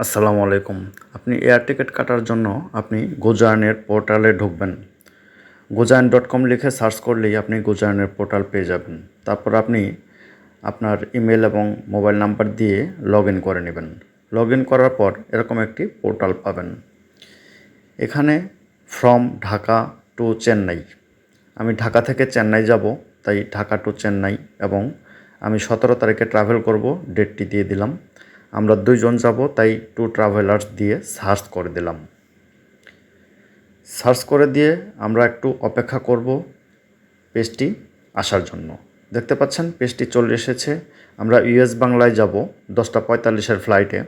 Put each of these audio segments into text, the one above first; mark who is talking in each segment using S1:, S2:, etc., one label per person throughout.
S1: আসসালামু আলাইকুম। আপনি এয়ার টিকেট কাটার জন্য আপনি গোজার্নের পোর্টালে ঢুকবেন। gojarn.com লিখে সার্চ করলেই আপনি গোজার্নের পোর্টাল পেয়ে যাবেন। তারপর আপনি আপনার ইমেল এবং মোবাইল নাম্বার দিয়ে লগ ইন করে নেবেন। লগ ইন করার পর এরকম একটি পোর্টাল পাবেন। এখানে ফ্রম ঢাকা টু চেন্নাই, আমি ঢাকা থেকে চেন্নাই যাব, তাই ঢাকা টু চেন্নাই, এবং আমি 17 তারিখে ট্রাভেল করব, ডেটটি দিয়ে দিলাম। আমরা 2 জন যাব, তাই টু ট্রাভেলার্স দিয়ে সার্চ করে দিলাম। সার্চ করে দিয়ে আমরা একটু অপেক্ষা করব পেজটি আসার জন্য। দেখতে পাচ্ছেন পেজটি চলে এসেছে। আমরা ইউএস বাংলায় যাব 10:45-এর ফ্লাইটে।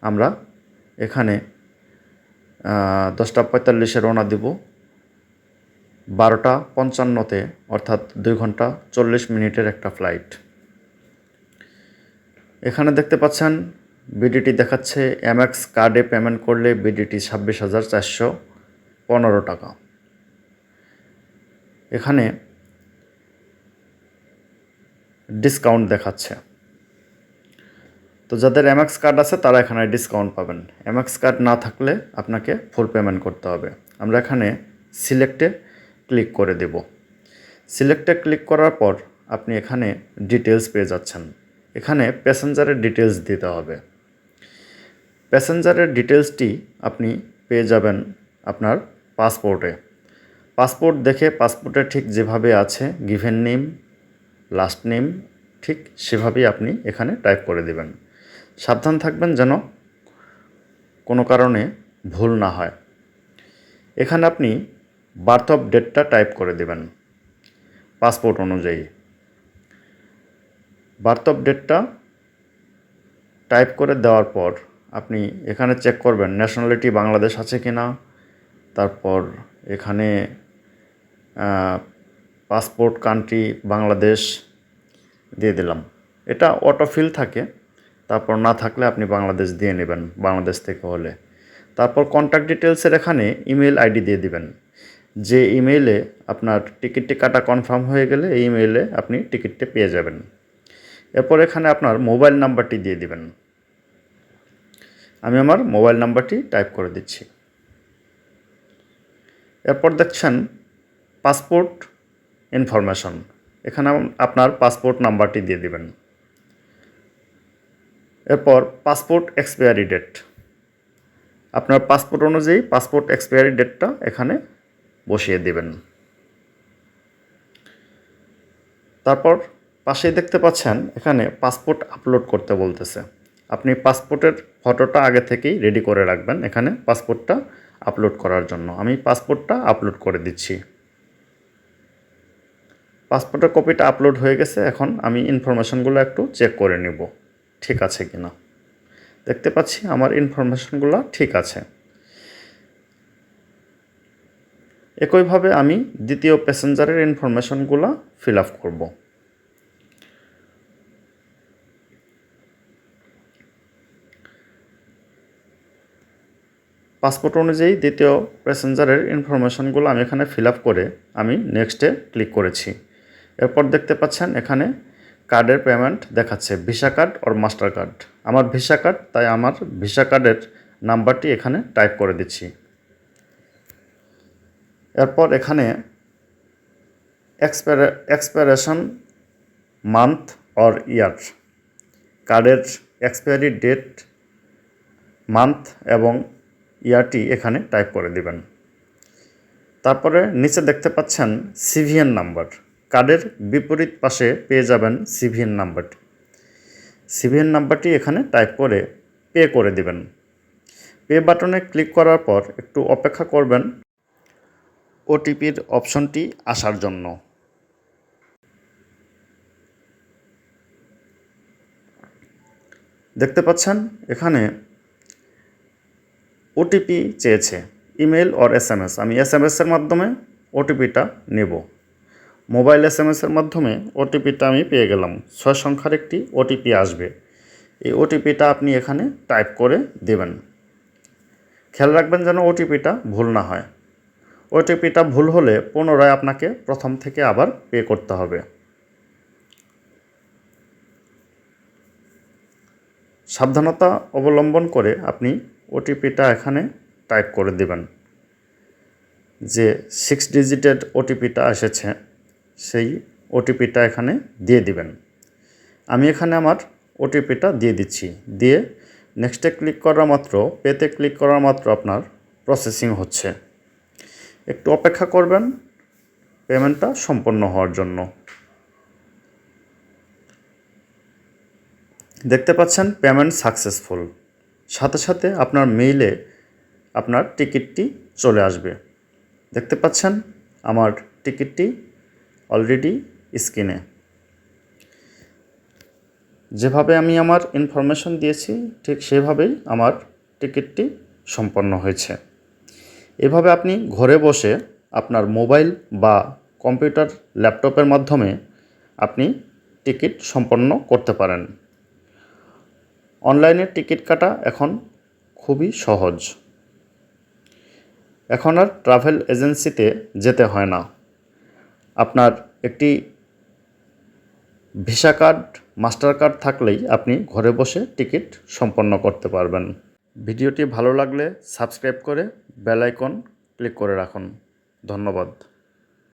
S1: আমরা এখানে 10:45-এ রওনা দিব। 12:55-তে, অর্থাৎ 2 ঘন্টা 40 মিনিটের একটা ফ্লাইট। এখানে দেখতে পাচ্ছেন বিডিটি দেখাচ্ছে, এমএক্স কার্ডে পেমেন্ট করলে বিডিটি 26,415 টাকা। এখানে ডিসকাউন্ট দেখাচ্ছে। তো যাদের এমএক্স কার্ড আছে তারা এখানে ডিসকাউন্ট পাবেন। এমএক্স কার্ড না থাকলে আপনাকে ফুল পেমেন্ট করতে হবে। আমরা এখানে সিলেক্টে ক্লিক করে দেব। সিলেক্টে ক্লিক করার পর আপনি এখানে ডিটেলস পেয়ে যাচ্ছেন। এখানে প্যাসেঞ্জারের ডিটেলস দিতে হবে। প্যাসেঞ্জারের ডিটেলসটি আপনি পেয়ে যাবেন আপনার পাসপোর্টে। পাসপোর্ট দেখে পাসপোর্টে ঠিক যেভাবে আছে, গিভেন নেম, লাস্ট নেম, ঠিক সেভাবেই আপনি এখানে টাইপ করে দেবেন। সাবধান থাকবেন যেন কোনো কারণে ভুল না হয়। এখানে আপনি বার্থ অফ ডেটটা টাইপ করে দেবেন পাসপোর্ট অনুযায়ী। বার্থ অফ ডেটটা টাইপ করে দেওয়ার পর আপনি এখানে চেক করবেন ন্যাশনালিটি বাংলাদেশ আছে কি না। তারপর এখানে পাসপোর্ট কান্ট্রি বাংলাদেশ দিয়ে দিলাম। এটা অটোফিল থাকে, তারপর না থাকলে আপনি বাংলাদেশ দিয়ে নেবেন, বাংলাদেশ থেকে হলে। তারপর কন্ট্যাক্ট ডিটেলসের এখানে ইমেল আইডি দিয়ে দিবেন। যে ইমেইলে আপনার টিকিটটি কাটা কনফার্ম হয়ে গেলে এই ইমেইলে আপনি টিকিটটি পেয়ে যাবেন। এরপর এখানে আপনার মোবাইল নাম্বারটি দিয়ে দিবেন। আমি আমার মোবাইল নাম্বারটি টাইপ করে দিচ্ছি। এরপর দেখছেন পাসপোর্ট ইনফরমেশন। এখানে আপনার পাসপোর্ট নাম্বারটি দিয়ে দিবেন। এরপর পাসপোর্ট এক্সপায়ারি ডেট, আপনার পাসপোর্ট অনুযায়ী পাসপোর্ট এক্সপায়ারি ডেটটা এখানে বসিয়ে দিবেন। তারপর পাশেই দেখতে পাচ্ছেন এখানে পাসপোর্ট আপলোড করতে বলতেছে। আপনি পাসপোর্টের ফটোটা আগে থেকেই রেডি করে রাখবেন এখানে পাসপোর্টটা আপলোড করার জন্য। আমি পাসপোর্টটা আপলোড করে দিচ্ছি। পাসপোর্টের কপিটা আপলোড হয়ে গেছে। এখন আমি ইনফরমেশনগুলো একটু চেক করে নেব ঠিক আছে কি না। দেখতে পাচ্ছি আমার ইনফরমেশনগুলো ঠিক আছে। একইভাবে আমি দ্বিতীয় প্যাসেঞ্জারের ইনফরমেশনগুলো ফিল আপ করব। পাসপোর্ট অনুযায়ী দ্বিতীয় প্যাসেঞ্জারের ইনফরমেশনগুলো আমি এখানে ফিল আপ করে আমি নেক্সটে ক্লিক করেছি। এরপর দেখতে পাচ্ছেন এখানে কার্ডের পেমেন্ট দেখাচ্ছে, ভিসা কার্ড আর মাস্টার কার্ড। আমার ভিসা কার্ড, তাই আমার ভিসা কার্ডের নাম্বারটি এখানে টাইপ করে দিচ্ছি। এরপর এখানে এক্সপায়ারেশন মান্থ অর ইয়ার, কার্ডের এক্সপায়ারি ডেট, মান্থ এবং ইয়ারটি এখানে টাইপ করে দিবেন। তারপরে নিচে দেখতে পাচ্ছেন সিভিএন নাম্বার। কার্ডের বিপরীত পাশে পেয়ে যাবেন সিভিএন নাম্বারটি। সিভিএন নাম্বারটি এখানে টাইপ করে পে করে দিবেন। পে বাটনে ক্লিক করার পর একটু অপেক্ষা করবেন ওটিপির অপশনটি আসার জন্য। দেখতে পাচ্ছেন এখানে ওটিপি চেয়েছে, ইমেল অর এসএমএস। আমি এসএমএসের মাধ্যমে ওটিপিটা নেব। মোবাইল এসএমএসের মাধ্যমে ওটিপিটা আমি পেয়ে গেলাম। 6 সংখ্যার একটি ওটিপি আসবে। এই ওটিপিটা আপনি এখানে টাইপ করে দেবেন। খেয়াল রাখবেন যেন ওটিপিটা ভুল না হয়। ওটিপিটা ভুল হলে পুনরায় আপনাকে প্রথম থেকে আবার পে করতে হবে। সাবধানতা অবলম্বন করে আপনি ওটিপিটা এখানে টাইপ করে দেবেন। যে 6 ডিজিটের ওটিপিটা এসেছে সেই ওটিপিটা এখানে দিয়ে দিবেন। আমি এখানে আমার ওটিপিটা দিয়ে দিচ্ছি। দিয়ে নেক্সটে ক্লিক করা মাত্র, পেতে ক্লিক করা মাত্র আপনার প্রসেসিং হচ্ছে। একটু অপেক্ষা করবেন পেমেন্টটা সম্পন্ন হওয়ার জন্য। দেখতে পাচ্ছেন পেমেন্ট সাকসেসফুল। সাথে সাথে আপনার মেইলে আপনার টিকিটটি চলে আসবে। দেখতে পাচ্ছেন আমার টিকিটটি অলরেডি স্ক্রিনে। যেভাবে আমি আমার ইনফরমেশন দিয়েছি ঠিক সেভাবেই আমার টিকিটটি সম্পন্ন হয়েছে। এভাবে আপনি ঘরে বসে আপনার মোবাইল বা কম্পিউটার, ল্যাপটপের মাধ্যমে আপনি টিকিট সম্পন্ন করতে পারেন। অনলাইনে টিকিট কাটা এখন খুবই সহজ। এখন আর ট্রাভেল এজেন্সিতে যেতে হয় না। আপনার একটি ভিসা কার্ড, মাস্টার কার্ড থাকলেই আপনি ঘরে বসে টিকিট সম্পন্ন করতে পারবেন। ভিডিওটি ভালো লাগলে সাবস্ক্রাইব করে বেল আইকন ক্লিক করে রাখুন। ধন্যবাদ।